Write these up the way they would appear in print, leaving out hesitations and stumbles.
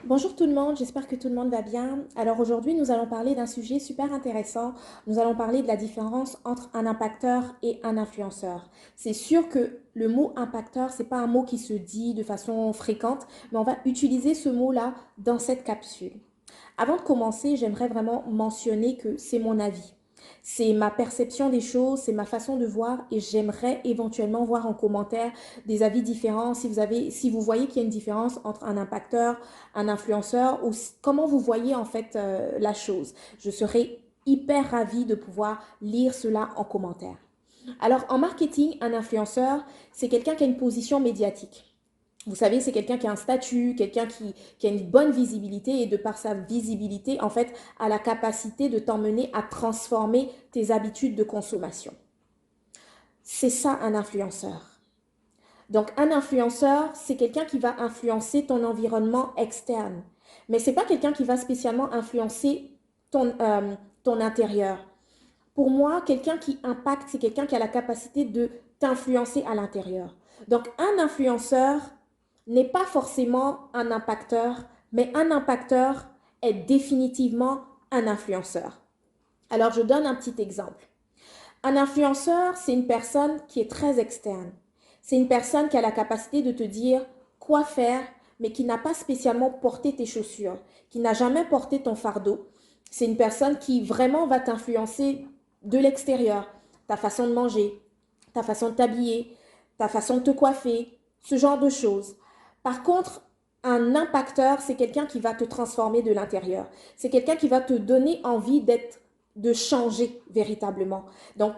Bonjour tout le monde, j'espère que tout le monde va bien. Alors aujourd'hui, nous allons parler d'un sujet super intéressant. Nous allons parler de la différence entre un impacteur et un influenceur. C'est sûr que le mot impacteur, c'est pas un mot qui se dit de façon fréquente, mais on va utiliser ce mot-là dans cette capsule. Avant de commencer, j'aimerais vraiment mentionner que c'est mon avis. C'est ma perception des choses, c'est ma façon de voir et j'aimerais éventuellement voir en commentaire des avis différents si vous voyez qu'il y a une différence entre un impacteur, un influenceur ou comment vous voyez en fait la chose. Je serais hyper ravie de pouvoir lire cela en commentaire. Alors en marketing, un influenceur, c'est quelqu'un qui a une position médiatique. Vous savez, c'est quelqu'un qui a un statut, quelqu'un qui a une bonne visibilité et de par sa visibilité, en fait, a la capacité de t'emmener à transformer tes habitudes de consommation. C'est ça un influenceur. Donc un influenceur, c'est quelqu'un qui va influencer ton environnement externe. Mais ce n'est pas quelqu'un qui va spécialement influencer ton intérieur. Pour moi, quelqu'un qui impacte, c'est quelqu'un qui a la capacité de t'influencer à l'intérieur. Donc, un influenceur n'est pas forcément un impacteur, mais un impacteur est définitivement un influenceur. Alors, je donne un petit exemple. Un influenceur, c'est une personne qui est très externe. C'est une personne qui a la capacité de te dire quoi faire, mais qui n'a pas spécialement porté tes chaussures, qui n'a jamais porté ton fardeau. C'est une personne qui vraiment va t'influencer de l'extérieur, ta façon de manger, ta façon de t'habiller, ta façon de te coiffer, ce genre de choses. Par contre, un impacteur, c'est quelqu'un qui va te transformer de l'intérieur. C'est quelqu'un qui va te donner envie de changer véritablement. Donc,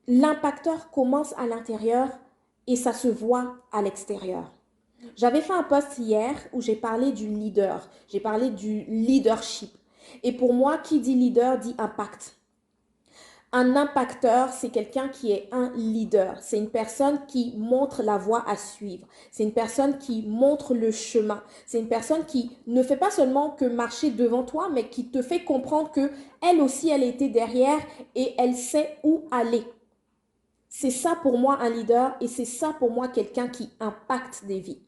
l'impacteur commence à l'intérieur et ça se voit à l'extérieur. J'avais fait un post hier où j'ai parlé du leader, j'ai parlé du leadership. Et pour moi, qui dit leader dit impact. Un impacteur, c'est quelqu'un qui est un leader. C'est une personne qui montre la voie à suivre. C'est une personne qui montre le chemin. C'est une personne qui ne fait pas seulement que marcher devant toi, mais qui te fait comprendre que elle aussi, elle était derrière et elle sait où aller. C'est ça pour moi un leader et c'est ça pour moi quelqu'un qui impacte des vies.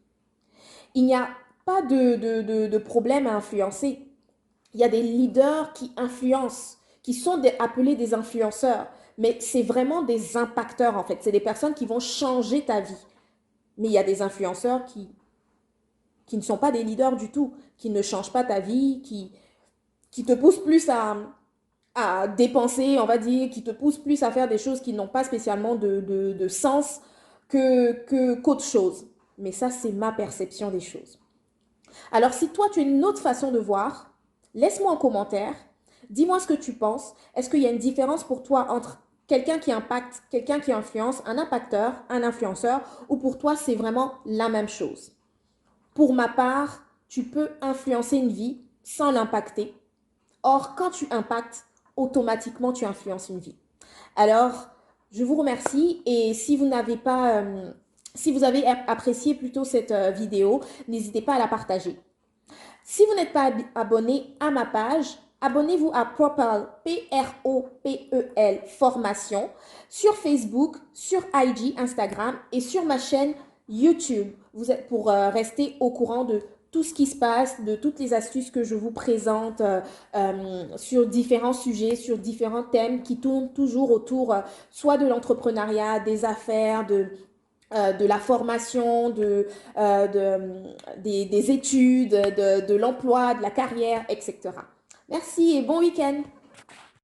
Il n'y a pas de problème à influencer. Il y a des leaders qui influencent, qui sont appelés des influenceurs, mais c'est vraiment des impacteurs en fait. C'est des personnes qui vont changer ta vie. Mais il y a des influenceurs qui ne sont pas des leaders du tout, qui ne changent pas ta vie, qui te poussent plus à dépenser, on va dire, qui te poussent plus à faire des choses qui n'ont pas spécialement de sens qu'autre chose. Mais ça, c'est ma perception des choses. Alors, si toi, tu as une autre façon de voir, laisse-moi en commentaire. Dis-moi ce que tu penses. Est-ce qu'il y a une différence pour toi entre quelqu'un qui impacte, quelqu'un qui influence, un impacteur, un influenceur, ou pour toi, c'est vraiment la même chose? Pour ma part, tu peux influencer une vie sans l'impacter. Or, quand tu impactes, automatiquement, tu influences une vie. Alors, je vous remercie et si vous avez apprécié plutôt cette vidéo, n'hésitez pas à la partager. Si vous n'êtes pas abonné à ma page, abonnez-vous à Propel, Propel Formation, sur Facebook, sur IG, Instagram et sur ma chaîne YouTube. Vous êtes pour rester au courant de tout ce qui se passe, de toutes les astuces que je vous présente sur différents sujets, sur différents thèmes qui tournent toujours autour soit de l'entrepreneuriat, des affaires, de la formation, des études, de l'emploi, de la carrière, etc. Merci et bon week-end.